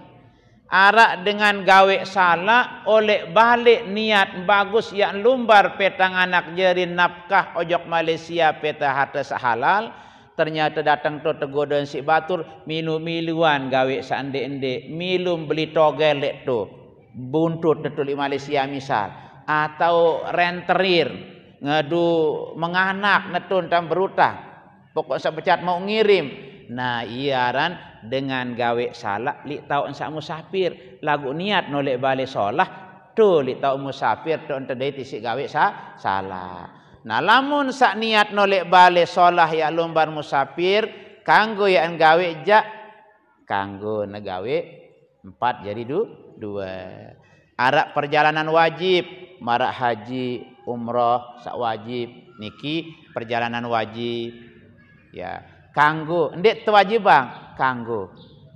Arak dengan gawe salah oleh balik niat bagus yang lumbar petang anak jerin nafkah ojok Malaysia peta harta sehalal. Ternyata datang tu tegoda si batur milu-miluan gawe seande-ende. Milum beli togelek tu. Buntut tetulik Malaysia misal. Atau renterir. Ngadu menganak netun tam berutang. Pokok sebecat mau ngirim. Nah iaran dengan gawe salah li tau ensak musafir lagu niat nolek balik solah tu li tau musafir tu entedai tisik gawe salah. Nah lamun sak niat nolek balik solah ya lumbar musafir kanggo ya gawe jak kanggo negawe 4 jadi 2. Arak perjalanan wajib marak haji umroh sak wajib niki perjalanan wajib ya. Kanggo, ndek tewajib bang, kanggo.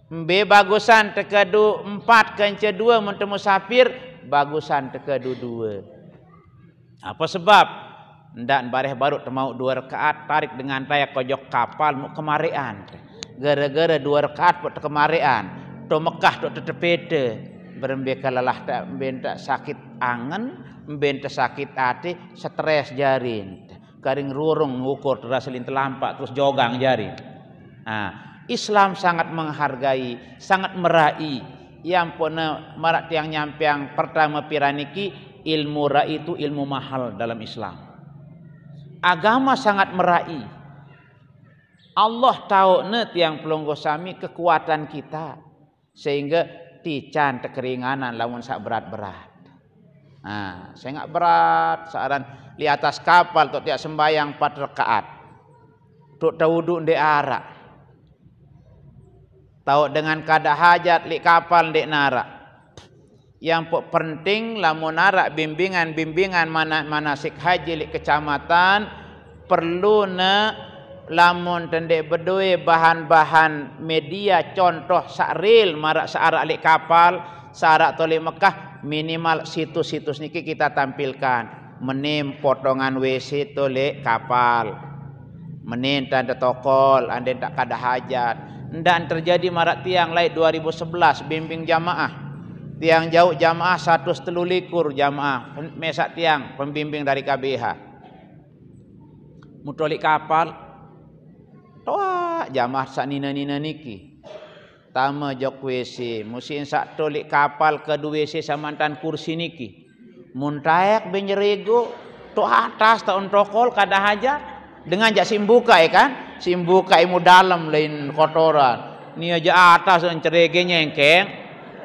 Mbe bagusan tekedu 4 kence 2 mun musafir, bagusan tekedu 2. Apa sebab? Ndak bareh baru temau 2 rakaat tarik dengan tayak kojok kapal mu kemarean. Gara-gara 2 rakaat pot kemarean, to Mekah to tetepede. Berembe kalelah tak mbe sakit angen, mbe sakit hati, stres jarin. Garing rurung ngukur teraselin telampak terus jogang jari. Nah, Islam sangat menghargai, sangat merai. Yang puna marak tiang nyampiang pertama piraniki ilmu rai itu ilmu mahal dalam Islam. Agama sangat merai. Allah tahu ne tiang pelonggo sami kekuatan kita sehingga tican tekeringanan lamun sak berat-berat. Nah, saya nggak berat searan di atas kapal tu tiap sembayang 4 rakaat. Tuk tawuduk ndek arak. Tahu dengan kada hajat li kapal ndek narak. Yang penting lamun narak bimbingan manasik haji li kecamatan perlu ne lamun tendek bedue bahan-bahan media contoh sakril marak searak li kapal, searak toli Mekah minimal situs-situs niki kita tampilkan. Menim potongan WC tolek kapal, menin tanda tokol, anda tak kada hajat. Dan terjadi marak tiang lain 2011 bimbing jamaah, tiang jauh jamaah 113 jamaah, mesak tiang pembimbing dari KBH. Mutolik kapal, toa jamaah sak nina niki. Tama jok WC, musin sak tolik kapal ke 2 WC samantan kursi niki. Muntayak benjerego to atas tahun tokol kada hajat dengan jak simbuka kan simbuka imu dalam lain kotoran ni aja atas cerege nyengkeng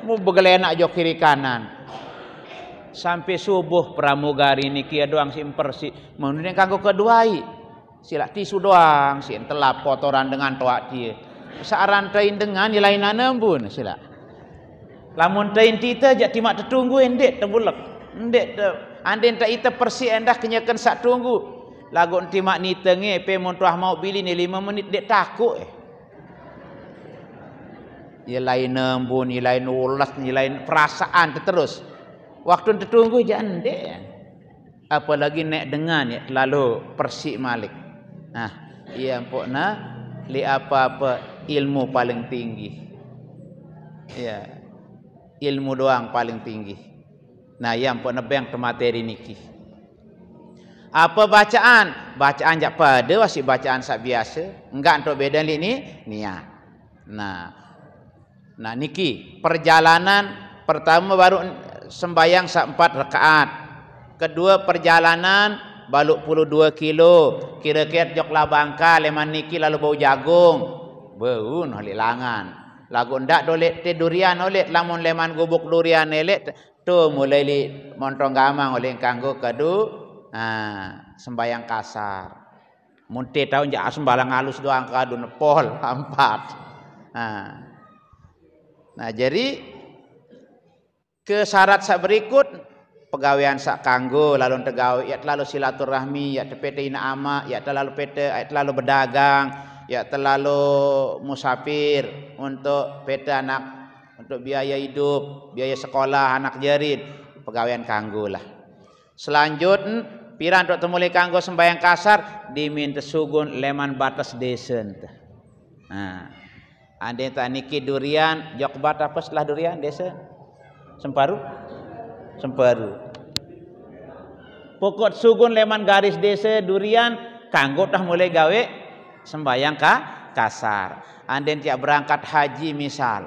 mu begelenak jok kiri kanan sampai subuh pramugari niki doang simpersi mun kanggo keduai sila tisu doang si telap kotoran dengan toak dia saaran tain dengan nilainan embun sila lamun tain tita jak timak tetunggu endek tebulek ndek ande tak ita persi endah kenyakan sak tunggu lagu timak ni tenge pe montuah mau bili ni 5 menit dek takut ya lain embun ni lain ulas ni lain perasaan terus waktu tertunggu jangan ndek apalagi nek dengan ya terlalu persi malik nah iya empokna li apa-apa ilmu paling tinggi ya ilmu doang paling tinggi. Nah yang pun nebeng ke materi niki. Apa bacaan? Bacaan jak pada wasik bacaan sak biasa. Enggak untuk beda ni niat. Nah niki perjalanan pertama baru sembayang sak 4 rakaat. Kedua perjalanan baluk puluh 2 kilo. Kira-kira jok labangka leman niki lalu bau jagung. Bau noh lilangan. Lagu ndak dolek te durian oleh lamun leman gubuk durian elek tu mulai li montong gamang oleh kanggo kedu sembayang kasar munte tahun jak sembalang halus doang kadu nepol 4 nah jadi ke syarat sak berikut pegawaian sak kanggo lalu tegawe ya terlalu silaturahmi ya tepete ina ama ya terlalu pete ya terlalu berdagang ya terlalu musafir untuk pete anak untuk biaya hidup, biaya sekolah anak jarid, pegawaian kanggo lah. Selanjutnya, piran untuk temuli kanggo sembahyang kasar diminta sugun leman batas desen. Nah, Ande tak niki durian, Jokbat apa setelah durian desa? Semparu. Pokok sugun leman garis desa durian kanggo tah mulai gawe sembayang kasar. Ande tiap berangkat haji misal.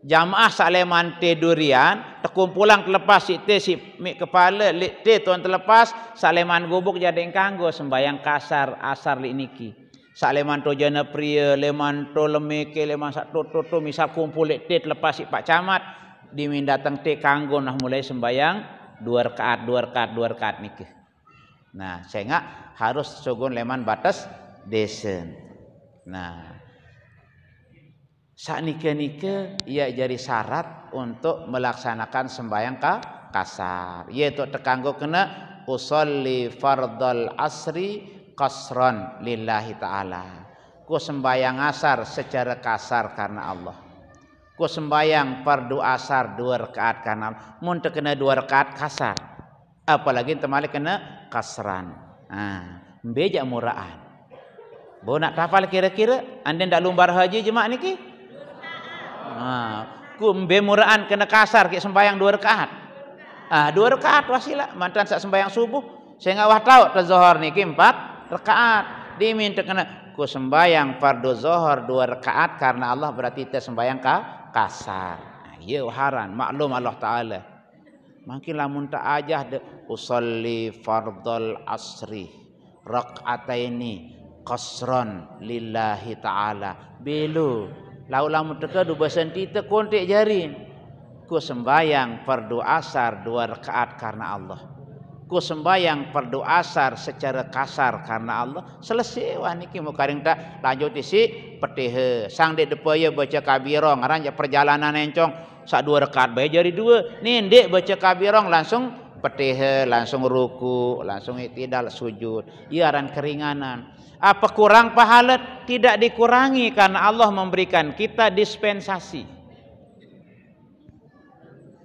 Jamaah saleman te durian terkumpulang terlepas si te si mik kepala li te tuan terlepas saleman gubuk jadi kanggo sembayang kasar asar li niki. Saleman to jana pria, leman to lemeke, leman sak to misal kumpul li te terlepas si Pak Camat diminta teng te kanggo nah mulai sembayang 2 rakaat niki. Nah, sehingga harus sugun leman batas desen. Nah, sak nike ia jadi syarat untuk melaksanakan sembahyang kasar. Yaitu tekanggo kena usolli fardal asri qasran lillahi ta'ala. Ku sembahyang asar secara kasar karena Allah. Ku sembahyang fardu asar 2 rakaat karena Allah. Mun kena 2 rakaat kasar. Apalagi temali kena kasran. Nah, beja muraan. Bo nak hafal kira-kira anda ndak lumbar haji jemaah niki? Ku mbe muraan kena kasar ke sembahyang 2 rakaat. 2 rakaat wasilah mantan sak sembahyang subuh saya ngawah tahu te zuhur niki 4 rakaat. Diminta kena ku sembahyang fardu zuhur 2 rakaat karena Allah berarti te sembahyang kasar. Ieu haran maklum Allah taala. Makin lamun tak ajah de usolli fardal asri rakaataini qasran lillahi taala. Belu lau lamun teka du basenti te kontek jari. Ku sembayang fardu asar 2 rakaat karena Allah. Ku sembayang fardu asar secara kasar karena Allah. Selesai wah niki mukaring tak lanjut isi petihe. Sang dek depaya baca kabirong ngaran perjalanan encong sak 2 rakaat bae jari 2. Nih dek baca kabirong langsung petihe, langsung ruku, langsung iktidal sujud. Ieu aran keringanan. Apa kurang pahala? Tidak dikurangi karena Allah memberikan kita dispensasi.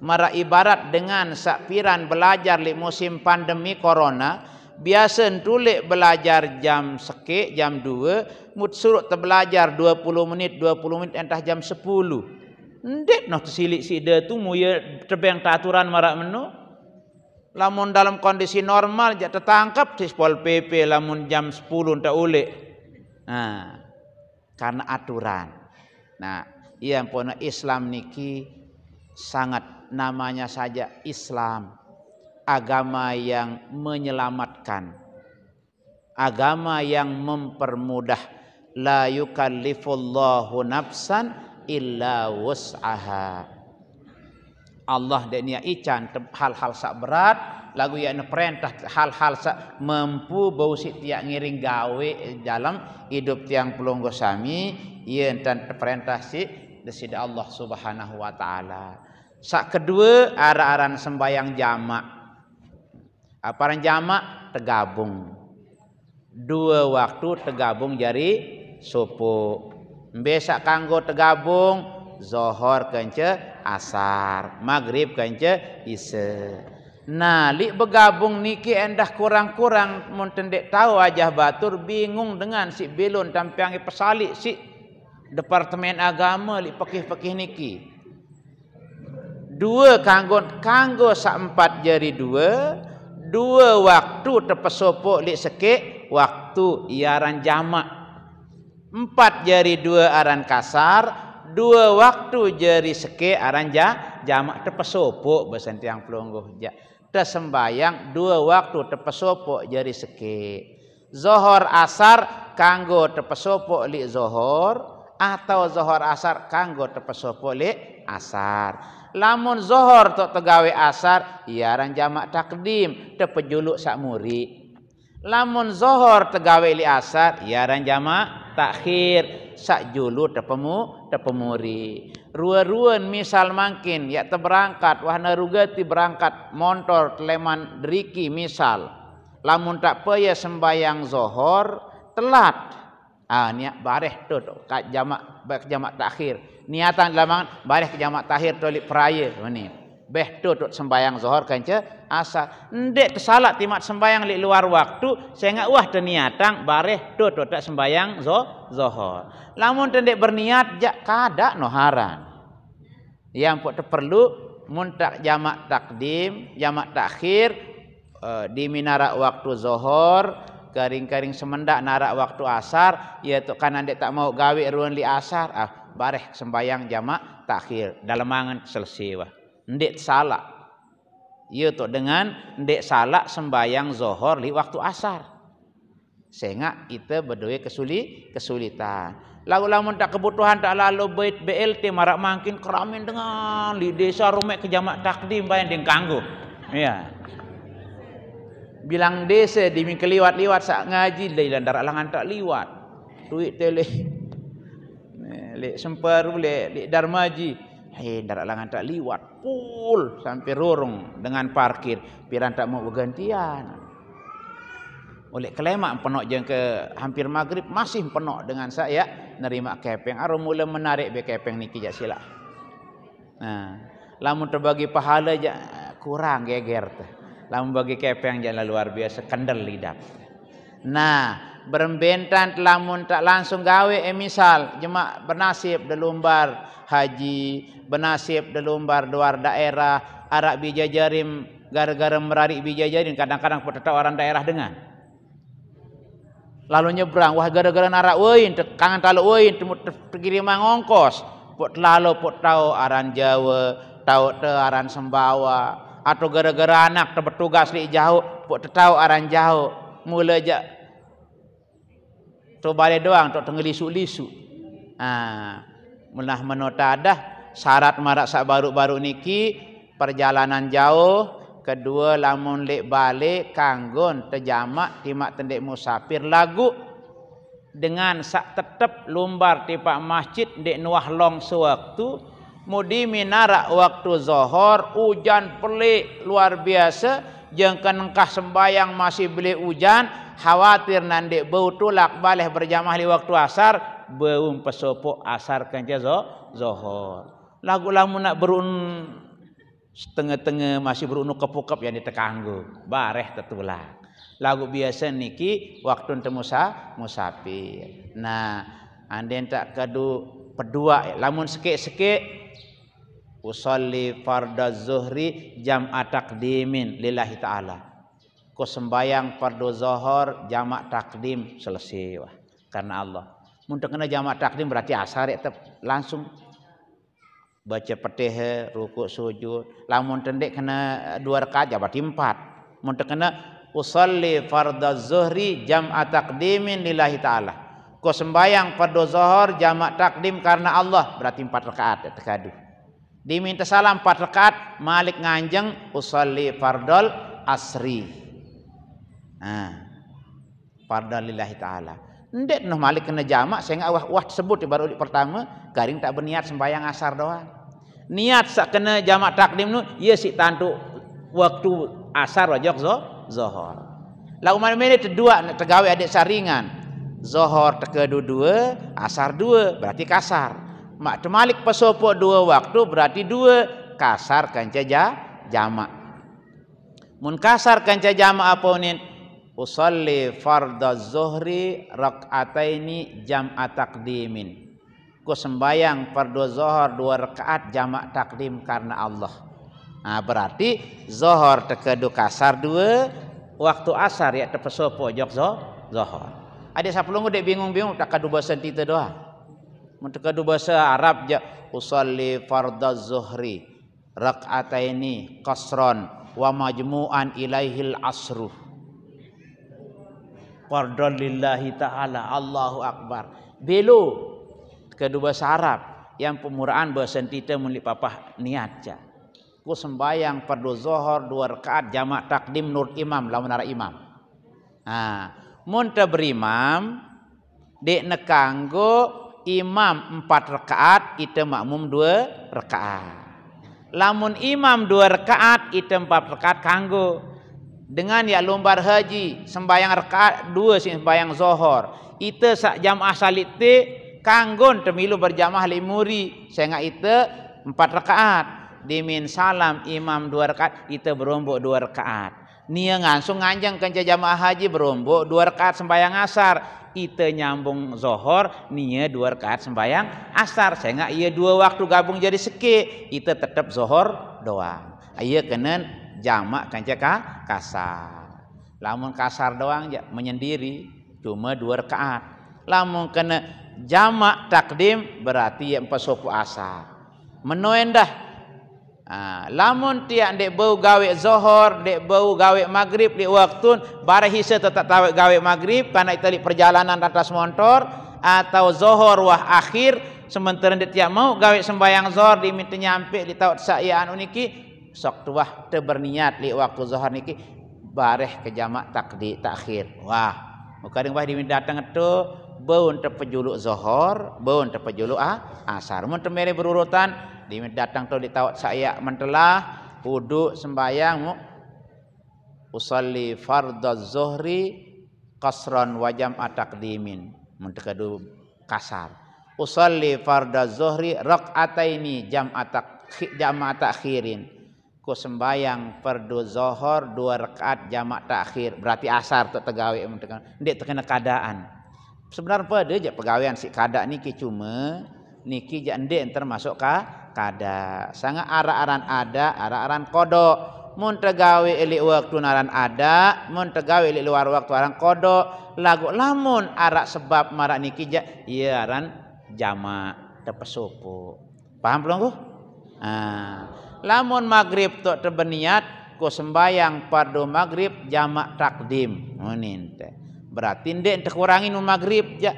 Mara ibarat dengan sakpiran belajar li musim pandemi corona, biasa tulik belajar jam seke, jam 2, mut suruh terbelajar 20 menit entah jam 10. Ndek noh silik sida tu muya tebeng taturan marak menu. Lamun dalam kondisi normal jak tertangkap di Pol PP lamun jam 10 tak ulik. Nah, karena aturan. Nah, iya pun Islam niki sangat namanya saja Islam, agama yang menyelamatkan, agama yang mempermudah. La yukallifullahu nafsan illa wus'aha. Allah dan nia ican hal-hal sak berat lagu yang perintah hal-hal sak mampu bau si tiak ngiring gawe dalam hidup tiang pelunggu sami ia dan perintah si desida Allah Subhanahu wa taala. Sak kedua ara-aran sembayang jamak. Aparan jamak tergabung. 2 waktu tergabung jari subuh. Besak kanggo tergabung zuhur kence asar, maghrib kence isya. Nah, li bergabung niki endah kurang-kurang mun tendek tahu ajah batur bingung dengan si belon tampiangi pesalik si Departemen Agama li pekih-pekih niki. 2 kanggo sak 4 jari 2 waktu tepesopok li sekek waktu iaran jamak. 4 jari 2 aran kasar, 2 waktu jari seke aran jamak tepesopok besen tiang pelungguh ja. Tersembayang 2 waktu tepesopok jari seke. Zuhur asar kanggo tepesopok li zuhur atau zuhur asar kanggo tepesopok li asar. Lamun zuhur tok tegawe asar iaran jamak takdim tepejuluk sak muri. Lamun zuhur tegawe li asar iaran jamak takhir sak julu tepemuri. Ruan-ruan misal mangkin ya teberangkat wahna rugati berangkat motor teleman deriki misal. Lamun tak paya sembayang zuhur telat. Niat bareh tu jamak takhir. Niatan lamangan bareh ke jamak takhir tolik peraya ni. beh tu sembayang zuhur kanca asar. Ndek tersalat timat sembayang li luar waktu, saya ngak wah terniatang bareh tu tak sembayang zuhur. Lamun tendek berniat jak kada no haran. Yang pun perlu mun tak jamak takdim, jamak takhir di minarak waktu zuhur, kering-kering semendak narak waktu asar, ya tu kan ndek tak mau gawe ruan li asar, bareh sembayang jamak takhir. Dalemangan selesai wah. Ndek salah. Ya tu dengan ndek salah sembayang zuhur li waktu asar. Sehingga kita berdua kesulitan. Lamun tak kebutuhan tak lalu bait BLT marak makin keramin dengan di desa rumek ke jamak takdim bayan ding kanggo. Ya. Bilang desa di keliwat-liwat sak ngaji lai landar alangan tak liwat. Duit tele. Lek semper lek darmaji. Hei, darat langan tak liwat, full sampai rorong dengan parkir. Piran tak mau bergantian. Oleh kelemak penok jeng ke hampir maghrib masih penok dengan saya nerima kepeng. Aru mula menarik be kepeng niki jak sila. Nah, lamun terbagi pahala jak kurang geger teh. Lamun bagi kepeng jalan luar biasa kendel lidah. Nah, berbentan lamun tak langsung gawe misal jemaah bernasib delumbar haji, bernasib delumbar luar daerah, arak bijajarim gara-gara merarik bijajarin kadang-kadang petetau orang daerah dengan. Lalu nyebrang wah gara-gara narak wein kangen talu wein terkirim ngongkos. Pot lalu pot tahu aran Jawa, tahu te aran Sembawa atau gara-gara anak bertugas di jauh, pot tahu aran jauh. Mula jak tu balik doang tok tenggelisu-lisu. Menah menota dah syarat marak sak baru-baru niki perjalanan jauh, kedua lamun lek balik kanggon terjamak timak tendek musafir lagu dengan sak tetep lumbar tipak masjid dek nuah long sewaktu mudi minarak waktu zuhur hujan pelik luar biasa jeung kenengkah sembayang masih beli hujan khawatir nandek bau tulak baleh berjamaah li waktu asar beum pesopok asar kanca zuhur. Lagu lamun nak berun setengah-tengah masih berunu kepukap yang ditekanggu bareh tetulak. Lagu biasa niki waktu ente musafir. Nah, anden tak kedu pedua lamun sekek-sekek usolli fardaz zuhri jam'a taqdimin lillahi ta'ala. Ko sembayang fardu zuhur jamak takdim selesai wah karena Allah. Mun kena jamak takdim berarti asar tetap langsung baca Fatihah, rukuk sujud. Lamun tendek kena 2 rakaat berarti 4. Mun kena usolli fardaz zuhri jam'a taqdimin lillahi ta'ala. Ko sembayang fardu zuhur jamak takdim karena Allah berarti 4 rakaat tekadu. Diminta salam 4 rakaat malik nganjeng usolli fardal asri. Fardal lillahi ta'ala. Ndek noh malik kena jamak saya wah sebut baru di pertama garing tak berniat sembahyang asar doang. Niat sak kena jamak takdim nu ieu si tantu waktu asar wajak zuhur. Lagu mana kedua tegawe adik saringan. Zuhur tekedu 2, asar 2 berarti kasar. Mak temalik pesopo 2 waktu berarti 2 kasar kanca jamak. Mun kasar kanca jamak apa nin? Usolli fardaz zuhri rak'ataini jam'a taqdimin. Ku sembayang fardu zuhur 2 rakaat jamak takdim karena Allah. Berarti zuhur tekedu kasar 2, waktu asar ya tepesopo jok zuhur. Ada sapulungu dek bingung-bingung tak kadu bahasa tita doang. Mun tekedu bahasa Arab ja usolli fardaz zuhri rak'ataini qasron wa majmu'an ilaihil asru. Fardal lillahi ta'ala Allahu akbar. Belo kedua bahasa Arab yang pemuraan bahasa tita mulik papah niat ja. Ku sembayang fardu zuhur 2 rakaat jamak takdim nur imam lamun ara imam. Mun teu berimam dek nekanggo imam 4 rakaat ite makmum 2 rakaat. Lamun imam 2 rakaat ite 4 rakaat kanggo. Dengan ya lumbar haji sembayang rakaat 2 sembayang zuhur. Ite sak jamaah salit te kanggon temilu berjamaah limuri sehingga ite 4 rakaat. dimin salam imam 2 rakaat kita berombok 2 rakaat. Nia langsung nganjang kenca jamaah haji berombok 2 rakaat sembahyang asar. Kita nyambung zohor nia 2 rakaat sembahyang asar. Sehingga ia 2 waktu gabung jadi seki. Kita tetap zohor doang. Ia kena jamak kenca kasar. Lamun kasar doang ya menyendiri cuma 2 rakaat. Lamun kena jamak takdim berarti ya 4 suku asar. Menoen dah. Lamun tiak dek bau gawe zohor, dek bau gawe maghrib di waktu barahisa tetap tahu gawe maghrib karena itu perjalanan atas motor atau zohor wah akhir sementara dek tiak mau gawe sembahyang zohor diminta nyampe di tahu sayaan uniki sok tuah te berniat di waktu zohor niki bareh ke jamak takhir. Wah, mukadang bah diminta datang itu bau terpejuluk zohor, bau terpejuluk asar. Mun temere berurutan diminta datang tu ditawat saya mentelah wudu sembayang usalli fardaz zuhri qasran wa jam'a taqdimin muntakadu kasar usalli fardaz zuhri raq'ataini jam'a ta'khirin ku sembayang fardu zuhur 2 rakaat jamak takhir berarti asar tu tegawe ndik terkena keadaan sebenarnya pada je pegawaian si kada niki cuma niki je ndik termasuk kada sangat ara-aran ada ara-aran kodok mun tegawe eli waktu naran ada mun tegawe eli luar waktu aran kodok lagu lamun arak sebab marak niki ja iya aran jama tepesupu paham belum ku lamun maghrib tu terbeniat ku sembayang fardu maghrib jamak takdim munin teh berarti ndek terkurangin maghrib ja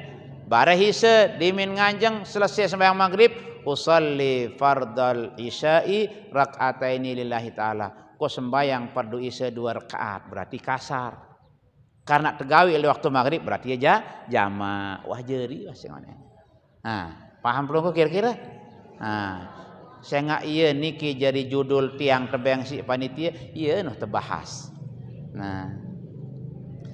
barahise dimin nganjeng selesai sembahyang maghrib usalli fardal isya'i rak'ataini lillahi ta'ala. Kau sembahyang fardu isya 2 rakaat berarti kasar. Karena tegawi oleh waktu maghrib berarti aja jama. Wah jeri wah singone. Paham belum kok kira-kira? Saya nggak iya niki jadi judul tiang tebeng si panitia iya noh terbahas.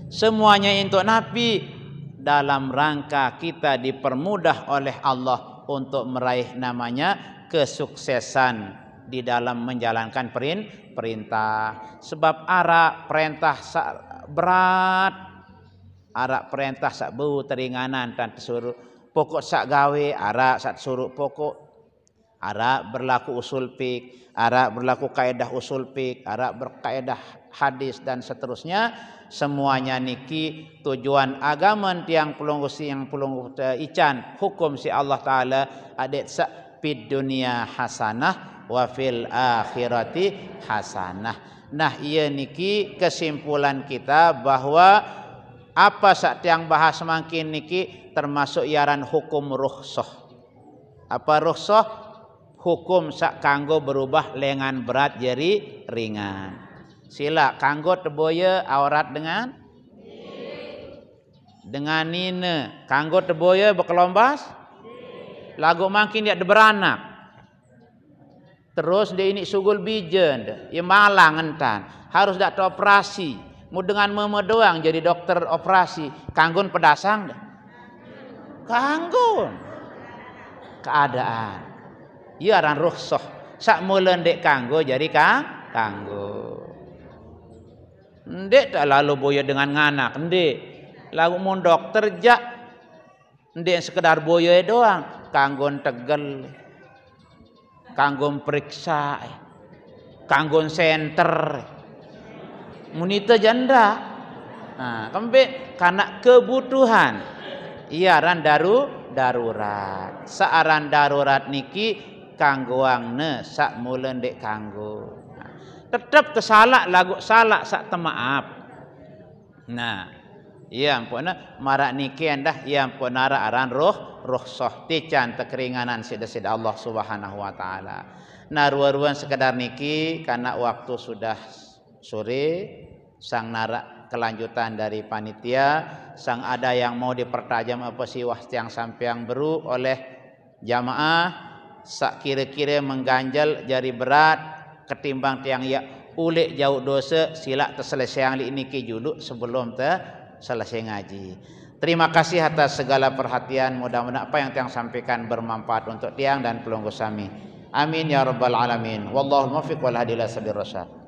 Semuanya untuk Nabi dalam rangka kita dipermudah oleh Allah untuk meraih namanya kesuksesan di dalam menjalankan perintah. Sebab arak perintah berat, arak perintah sak bau teringanan dan suruh pokok sak gawe arak sak suruh pokok, arak berlaku usul fik, arak berlaku kaidah usul fik, arak berkaidah hadis dan seterusnya. Semuanya niki tujuan agama tiang pelunggusi yang pelunggu ican hukum si Allah Ta'ala adik fid dunia hasanah wa fil akhirati hasanah. Nah iya niki kesimpulan kita bahwa apa sak tiang bahas makin niki termasuk iaran hukum rukhsah. Apa rukhsah? Hukum sak kanggo berubah lengan berat jadi ringan. Sila kanggo teboya aurat dengan nina kanggo teboya berkelombas lagu makin dia beranak terus dia ini sugul bijen ya malang entan harus dak operasi mu dengan meme doang jadi dokter operasi kanggon pedasang dah kanggon keadaan iya aran rukhsah sak mulen dek kanggo jadi kanggo ndek tak lalu boya dengan nganak ndek lagu mun dokter jak ndek sekedar boya doang kanggon tegel kanggon periksa kanggon senter munita janda kembe karena kebutuhan iya ran darurat saaran darurat niki kanggoangne sak mulen ndek kanggo tetap kesalak lagu salak sak temaaf. Iya ampuna marak niki endah iya ampuna aran rukhsah tican tekeringanan sida-sida Allah Subhanahu wa taala. Ruan-ruan sekedar niki karena waktu sudah sore sang narak kelanjutan dari panitia sang ada yang mau dipertajam apa sih wah tiang sampeang beru oleh jamaah sak kira-kira mengganjal jari berat ketimbang tiang ya ulik jauh dosa sila terselesai yang ini ke juduk sebelum selesai ngaji. Terima kasih atas segala perhatian. Mudah-mudahan apa yang tiang sampaikan bermanfaat untuk tiang dan pelunggu sami. Amin ya rabbal alamin. Wallahul muwaffiq wal hadi ila sabir rasyad.